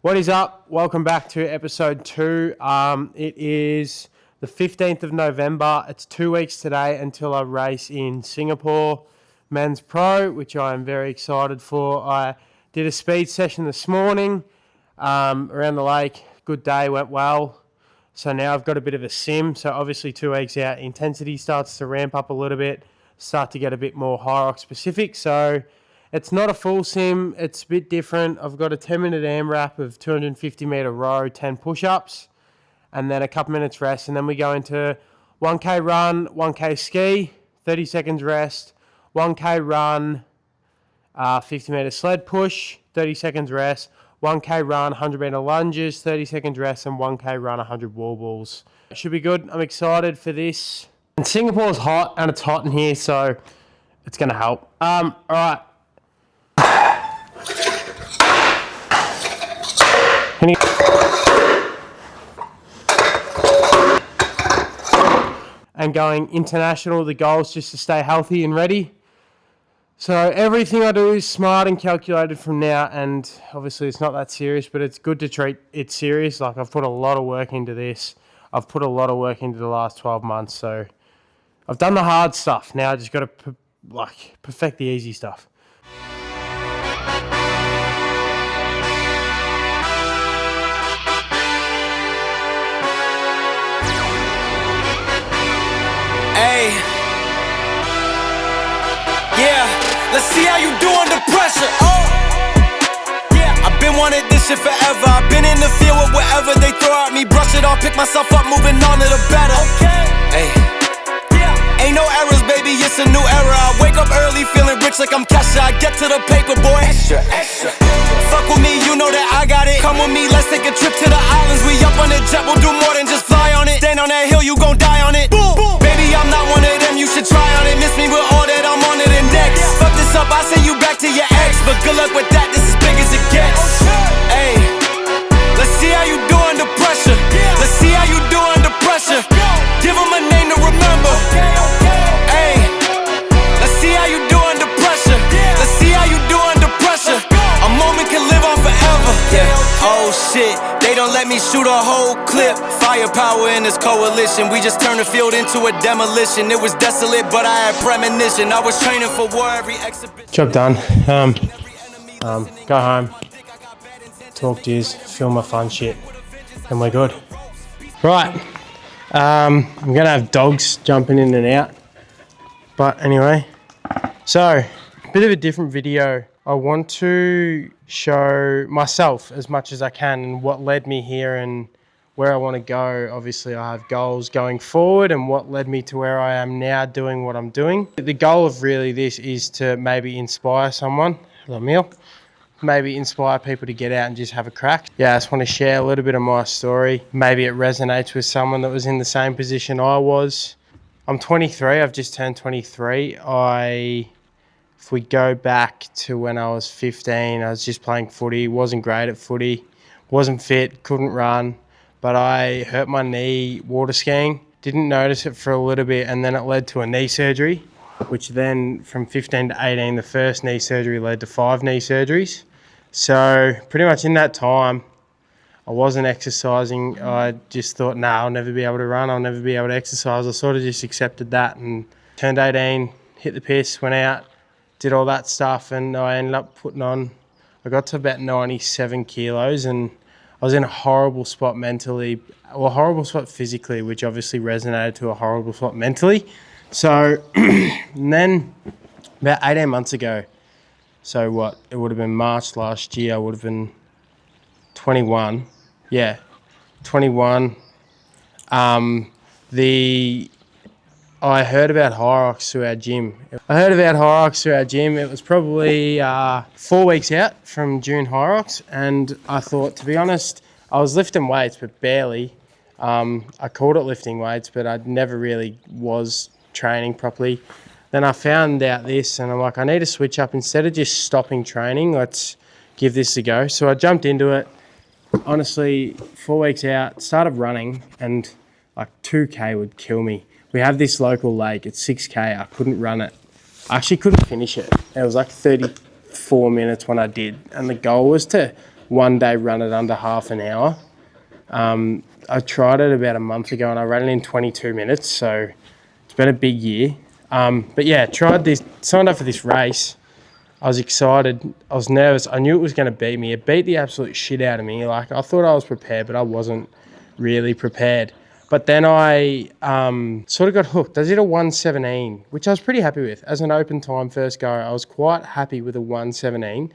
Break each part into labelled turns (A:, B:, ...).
A: What is up? Welcome back to episode 2. It is the 15th of November. It's 2 weeks today until I race in Singapore Men's Pro, which I am very excited for. I did a speed session this morning around the lake. Good day, went well. So now I've got a bit of a sim. So obviously 2 weeks out, intensity starts to ramp up a little bit, start to get a bit more HYROX specific. So it's not a full sim. It's a bit different. I've got a 10-minute AMRAP of 250-meter row, 10 push-ups, and then a couple minutes rest. And then we go into 1K run, 1K ski, 30 seconds rest, 1K run, 50-meter sled push, 30 seconds rest, 1K run, 100-meter lunges, 30 seconds rest, and 1K run, 100 wall balls. It should be good. I'm excited for this. And Singapore's hot, and it's hot in here, so it's going to help. All right. And going international, the goal is just to stay healthy and ready. So everything I do is smart and calculated from now, and obviously it's not that serious, but it's good to treat it serious. Like, I've put a lot of work into this. I've put a lot of work into the last 12 months, so I've done the hard stuff. Now I just got to perfect the easy stuff.
B: Hey, yeah, let's see how you do under pressure. Oh, yeah, I've been wanting this shit forever. I've been in the field with whatever they throw at me. Brush it off, pick myself up, moving on to the better. Okay, hey, yeah, ain't no errors, baby, it's a new era. I wake up early, feeling rich like I'm Kesha. I get to the paper, boy. Extra, extra. Fuck with me, you know that I got it. Come with me, let's take a trip to the islands. We up on the jet, we'll do more than just fly on it. Stand on that hill, you gon' die on it. Boom, boom. Baby, I'm not one of them, you should try on it. Miss me with all that, I'm on it and next. Fuck this up, I send you back to your ex. But good luck with that, this is big as it gets. Hey, let's see how you do under pressure. Let's see how you do under pressure. Give them a name to remember. Hey, let's see how you do under pressure. Let's see how you do under pressure. A moment can live on forever. Yeah. Oh shit, they don't let me shoot a whole clip. Firepower in this coalition. We just turned the field into a demolition. It was desolate, but I had premonition. I was training for war every exhibition.
A: Job done. Go home, talk to yous, film my fun shit, and we're good. Right. I'm gonna have dogs jumping in and out. But anyway, so a bit of a different video. I want to show myself as much as I can and what led me here and where I want to go. Obviously, I have goals going forward and what led me to where I am now doing what I'm doing. The goal of really this is to maybe inspire someone. Hello, meal. Maybe inspire people to get out and just have a crack. Yeah, I just want to share a little bit of my story. Maybe it resonates with someone that was in the same position I was. I'm 23. I've just turned 23. If we go back to when I was 15, I was just playing footy, wasn't great at footy, wasn't fit, couldn't run, but I hurt my knee water skiing, didn't notice it for a little bit, and then it led to a knee surgery, which then from 15 to 18, the first knee surgery led to 5 knee surgeries. So pretty much in that time, I wasn't exercising. I just thought, nah, I'll never be able to run, I'll never be able to exercise. I sort of just accepted that and turned 18, hit the piss, went out, did all that stuff, and I ended up putting on, I got to about 97 kilos, and I was in a horrible spot mentally, or a horrible spot physically, which obviously resonated to a horrible spot mentally. So, and then about 18 months ago, so what, it would have been March last year, I would have been 21. Yeah, 21. I heard about HYROX through our gym. It was probably 4 weeks out from June HYROX, and I thought, to be honest, I was lifting weights, but barely. I called it lifting weights, but I never really was training properly. Then I found out this, and I'm like, I need to switch up. Instead of just stopping training, let's give this a go. So I jumped into it. Honestly, 4 weeks out, started running, and like 2K would kill me. We have this local lake, it's 6K, I couldn't run it. I actually couldn't finish it. It was like 34 minutes when I did. And the goal was to one day run it under half an hour. I tried it about a month ago and I ran it in 22 minutes, so it's been a big year. But yeah, signed up for this race. I was excited. I was nervous. I knew it was going to beat me. It beat the absolute shit out of me. Like, I thought I was prepared, but I wasn't really prepared. But then I sort of got hooked. I did a 1:17, which I was pretty happy with. As an open time first go, I was quite happy with a 1:17.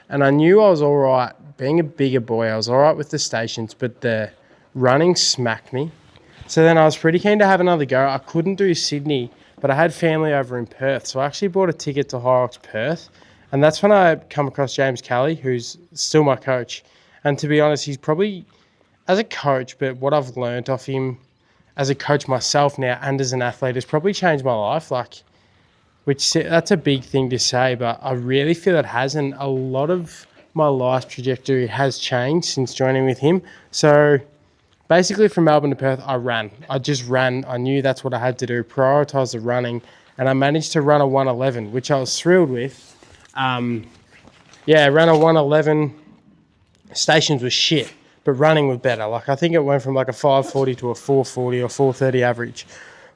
A: And I knew I was all right. Being a bigger boy, I was all right with the stations, but the running smacked me. So then I was pretty keen to have another go. I couldn't do Sydney, but I had family over in Perth. So I actually bought a ticket to HYROX Perth. And that's when I come across James Kelly, who's still my coach. And to be honest, he's probably, as a coach, but what I've learned off him as a coach myself now and as an athlete has probably changed my life. That's a big thing to say, but I really feel it has. And a lot of my life trajectory has changed since joining with him. So basically from Melbourne to Perth, I ran. I just ran. I knew that's what I had to do, prioritise the running. And I managed to run a 1:11, which I was thrilled with. I ran a 1:11. Stations was shit, but running was better. Like, I think it went from like a 5:40 to a 4:40 or 4:30 average.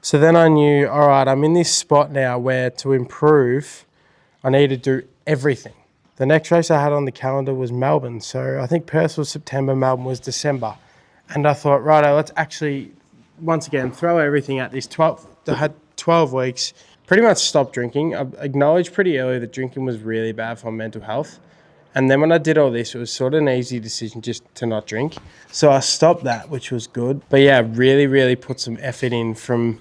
A: So then I knew, all right, I'm in this spot now where to improve, I need to do everything. The next race I had on the calendar was Melbourne. So I think Perth was September, Melbourne was December. And I thought, righto, let's actually, once again, throw everything at this. I had 12 weeks, pretty much stopped drinking. I acknowledged pretty early that drinking was really bad for mental health. And then when I did all this, it was sort of an easy decision just to not drink. So I stopped that, which was good. But yeah, really, really put some effort in from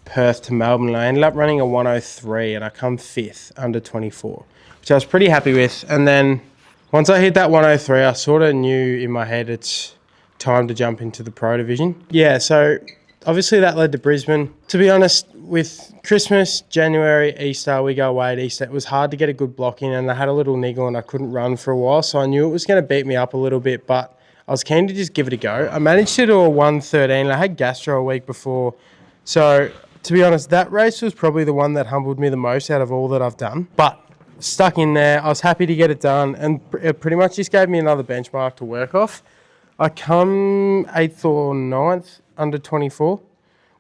A: Perth to Melbourne. And I ended up running a 1:03 and I come 5th under 24, which I was pretty happy with. And then once I hit that 1:03, I sort of knew in my head it's time to jump into the pro division. Yeah, so obviously that led to Brisbane. To be honest, with Christmas, January, Easter, we go away at Easter. It was hard to get a good block in and I had a little niggle and I couldn't run for a while. So I knew it was going to beat me up a little bit, but I was keen to just give it a go. I managed to do a 1:13. I had gastro a week before. So to be honest, that race was probably the one that humbled me the most out of all that I've done. But stuck in there. I was happy to get it done and it pretty much just gave me another benchmark to work off. I come 8th or 9th under 24,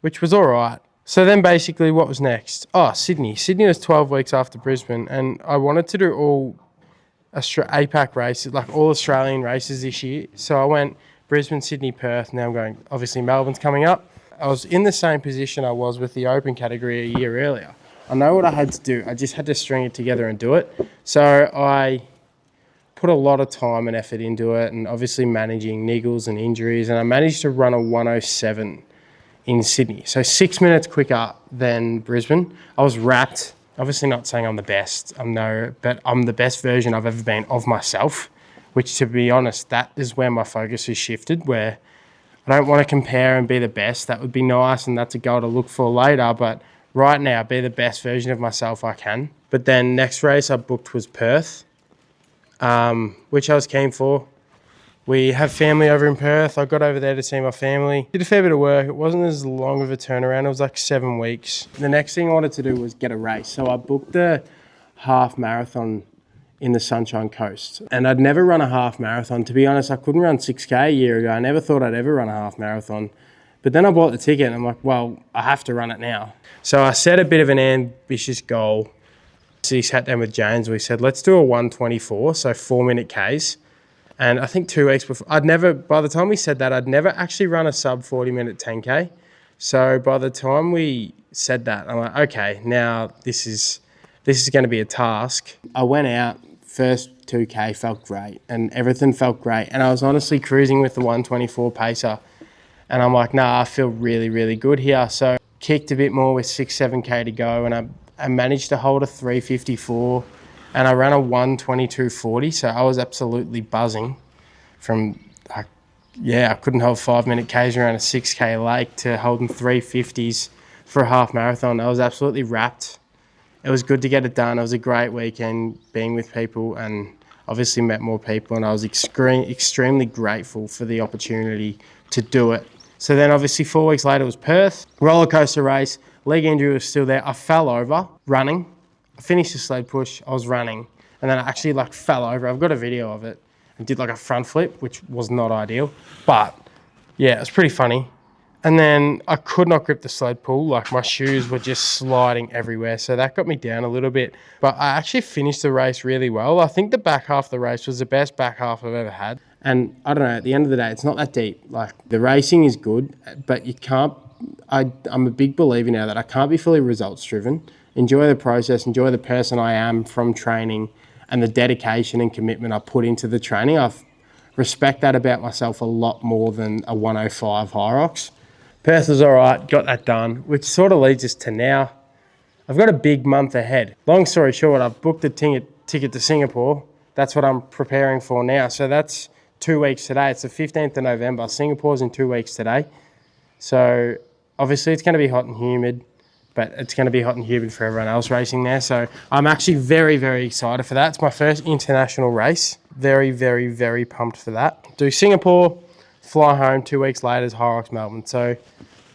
A: which was all right. So then basically what was next? Oh, Sydney. Sydney was 12 weeks after Brisbane and I wanted to do all APAC races, like all Australian races this year. So I went Brisbane, Sydney, Perth. Now I'm going, obviously Melbourne's coming up. I was in the same position I was with the open category a year earlier. I know what I had to do. I just had to string it together and do it. So I put a lot of time and effort into it and obviously managing niggles and injuries. And I managed to run a 1:07 in Sydney. So 6 minutes quicker than Brisbane. I was wrapped. Obviously not saying I'm the best. But I'm the best version I've ever been of myself, which to be honest, that is where my focus has shifted, where I don't want to compare and be the best. That would be nice and that's a goal to look for later. But right now, be the best version of myself I can. But then next race I booked was Perth, which I was keen for. We have family over in Perth. I got over there to see my family. Did a fair bit of work. It wasn't as long of a turnaround. It was like 7 weeks. The next thing I wanted to do was get a race. So I booked a half marathon in the Sunshine Coast. And I'd never run a half marathon. To be honest, I couldn't run 6K a year ago. I never thought I'd ever run a half marathon. But then I bought the ticket and I'm like, well, I have to run it now. So I set a bit of an ambitious goal. So he sat down with James. We said, let's do a 1:24, so 4-minute Ks. And I think 2 weeks before, by the time we said that, I'd never actually run a sub 40-minute 10K. So by the time we said that, I'm like, okay, now this is going to be a task. I went out, first 2K felt great and everything felt great. And I was honestly cruising with the 1:24 pacer. And I'm like, nah, I feel really, really good here. So kicked a bit more with 6-7K to go and I managed to hold a 3:54 and I ran a 1:22.40. So I was absolutely buzzing from, I couldn't hold 5-minute Ks around a 6K lake to holding 3:50s for a half marathon. I was absolutely wrapped. It was good to get it done. It was a great weekend being with people and obviously met more people and I was extremely grateful for the opportunity to do it. So then obviously 4 weeks later it was Perth, roller coaster race, leg injury was still there. I fell over running. I finished the sled push, I was running and then I actually fell over. I've got a video of it and did like a front flip, which was not ideal. But yeah, it was pretty funny. And then I could not grip the sled pull. Like my shoes were just sliding everywhere. So that got me down a little bit. But I actually finished the race really well. I think the back half of the race was the best back half I've ever had. And I don't know, at the end of the day, it's not that deep. Like the racing is good, but you can't, I'm a big believer now that I can't be fully results driven. Enjoy the process, enjoy the person I am from training and the dedication and commitment I put into the training. I respect that about myself a lot more than a 105 HYROX. Perth was all right, got that done, which sort of leads us to now. I've got a big month ahead. Long story short, I've booked a ticket to Singapore. That's what I'm preparing for now. So that's 2 weeks today. It's the 15th of November. Singapore's in 2 weeks today. So obviously it's going to be hot and humid, but it's going to be hot and humid for everyone else racing there. So I'm actually very, very excited for that. It's my first international race. Very, very, very pumped for that. Do Singapore, fly home 2 weeks later is HYROX Melbourne. So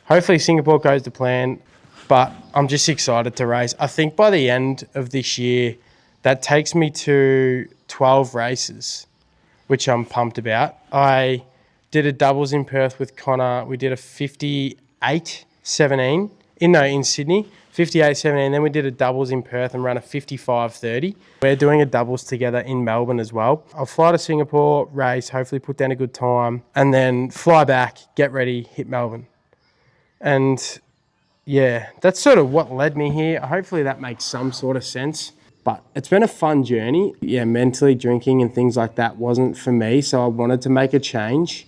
A: hopefully Singapore goes to plan, but I'm just excited to race. I think by the end of this year, that takes me to 12 races, which I'm pumped about. I did a doubles in Perth with Connor. We did a 58.17 in Sydney, 58.17. Then we did a doubles in Perth and ran a 55.30. We're doing a doubles together in Melbourne as well. I'll fly to Singapore, race, hopefully put down a good time, and then fly back, get ready, hit Melbourne. And yeah, that's sort of what led me here. Hopefully that makes some sort of sense. But it's been a fun journey. Yeah, mentally drinking and things like that wasn't for me, so I wanted to make a change.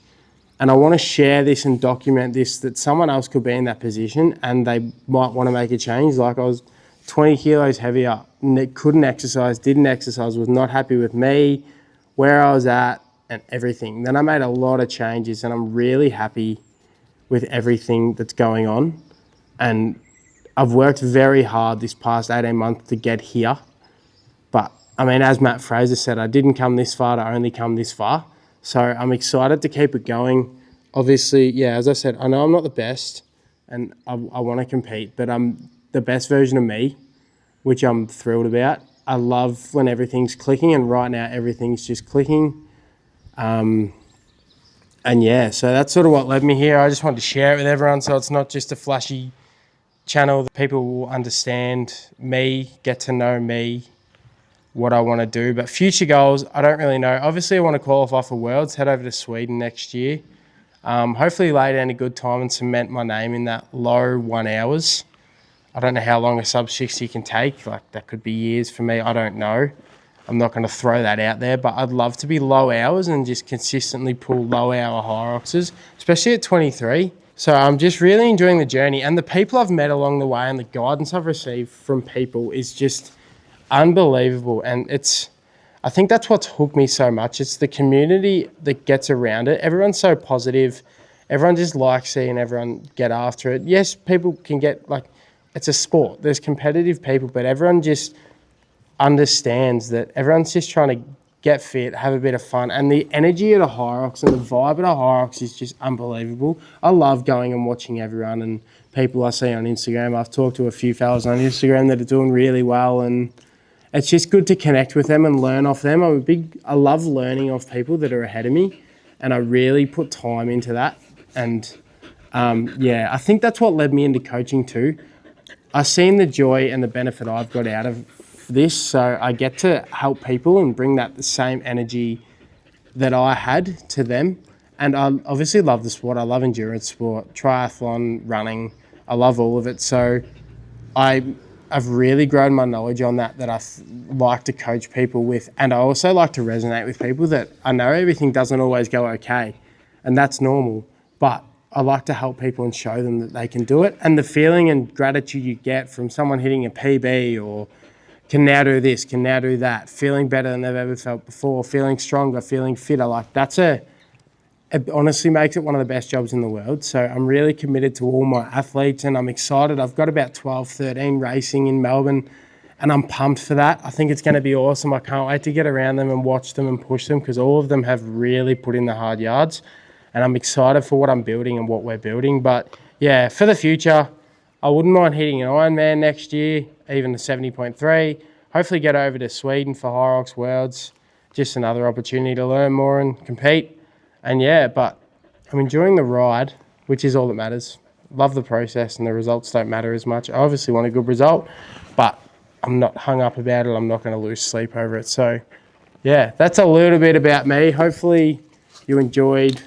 A: And I want to share this and document this, that someone else could be in that position and they might want to make a change. Like I was 20 kilos heavier, couldn't exercise, didn't exercise, was not happy with me, where I was at and everything. Then I made a lot of changes and I'm really happy with everything that's going on. And I've worked very hard this past 18 months to get here. But I mean, as Matt Fraser said, I didn't come this far to only come this far. So I'm excited to keep it going. Obviously, yeah, as I said, I know I'm not the best and I want to compete, but I'm the best version of me, which I'm thrilled about. I love when everything's clicking, and right now everything's just clicking. And yeah, so that's sort of what led me here. I just wanted to share it with everyone so it's not just a flashy channel. That people will understand me, get to know me, what I want to do. But future goals, I don't really know. Obviously, I want to qualify for Worlds, head over to Sweden next year. Hopefully lay down a good time and cement my name in that low 1 hours. I don't know how long a sub 60 can take. Like that could be years for me. I don't know. I'm not going to throw that out there, but I'd love to be low hours and just consistently pull low hour HYROXes, especially at 23. So I'm just really enjoying the journey, and the people I've met along the way and the guidance I've received from people is just unbelievable. And I think that's what's hooked me so much. It's the community that gets around it. Everyone's so positive. Everyone just likes seeing everyone get after it. Yes, people can get it's a sport. There's competitive people, but everyone just understands that everyone's just trying to get fit, have a bit of fun. And the energy at a HYROX and the vibe at a HYROX is just unbelievable. I love going and watching everyone and people I see on Instagram. I've talked to a few fellas on Instagram that are doing really well, and it's just good to connect with them and learn off them. I love learning off people that are ahead of me, and I really put time into that. And yeah, I think that's what led me into coaching too. I've seen the joy and the benefit I've got out of this, so I get to help people and bring the same energy that I had to them. And I obviously love the sport. I love endurance sport, triathlon, running. I love all of it. So I've really grown my knowledge on that I like to coach people with. And I also like to resonate with people that I know everything doesn't always go okay, and that's normal. But I like to help people and show them that they can do it. And the feeling and gratitude you get from someone hitting a PB or can now do this, can now do that, feeling better than they've ever felt before, feeling stronger, feeling fitter, it honestly makes it one of the best jobs in the world. So I'm really committed to all my athletes, and I'm excited. I've got about 12, 13 racing in Melbourne, and I'm pumped for that. I think it's going to be awesome. I can't wait to get around them and watch them and push them, because all of them have really put in the hard yards, and I'm excited for what I'm building and what we're building. But yeah, for the future, I wouldn't mind hitting an Ironman next year, even the 70.3. Hopefully get over to Sweden for HYROX Worlds just another opportunity to learn more and compete. And yeah, but I'm enjoying the ride, which is all that matters. Love the process, and the results don't matter as much. I obviously want a good result, but I'm not hung up about it. I'm not going to lose sleep over it. So yeah, that's a little bit about me. Hopefully you enjoyed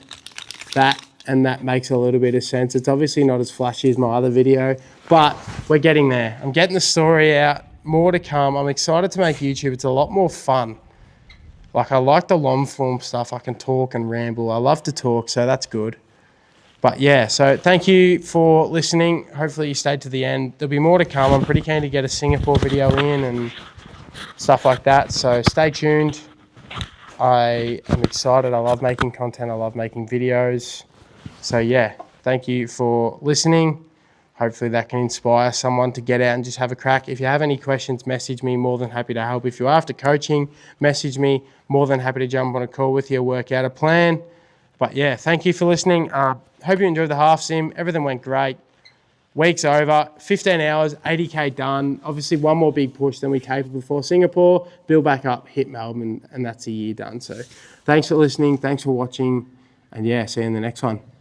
A: that, and that makes a little bit of sense. It's obviously not as flashy as my other video, but we're getting there. I'm getting the story out, more to come. I'm excited to make YouTube. It's a lot more fun. Like, I like the long form stuff. I can talk and ramble. I love to talk, so that's good. But yeah, so thank you for listening. Hopefully you stayed to the end. There'll be more to come. I'm pretty keen to get a Singapore video in and stuff like that. So stay tuned. I am excited. I love making content. I love making videos. So yeah, thank you for listening. Hopefully that can inspire someone to get out and just have a crack. If you have any questions, message me. More than happy to help. If you're after coaching, message me. More than happy to jump on a call with you, work out a plan. But yeah, thank you for listening. Hope you enjoyed the half sim. Everything went great. Week's over. 15 hours, 80K done. Obviously, one more big push than we capable for Singapore. Build back up, hit Melbourne, and that's a year done. So thanks for listening. Thanks for watching. And yeah, see you in the next one.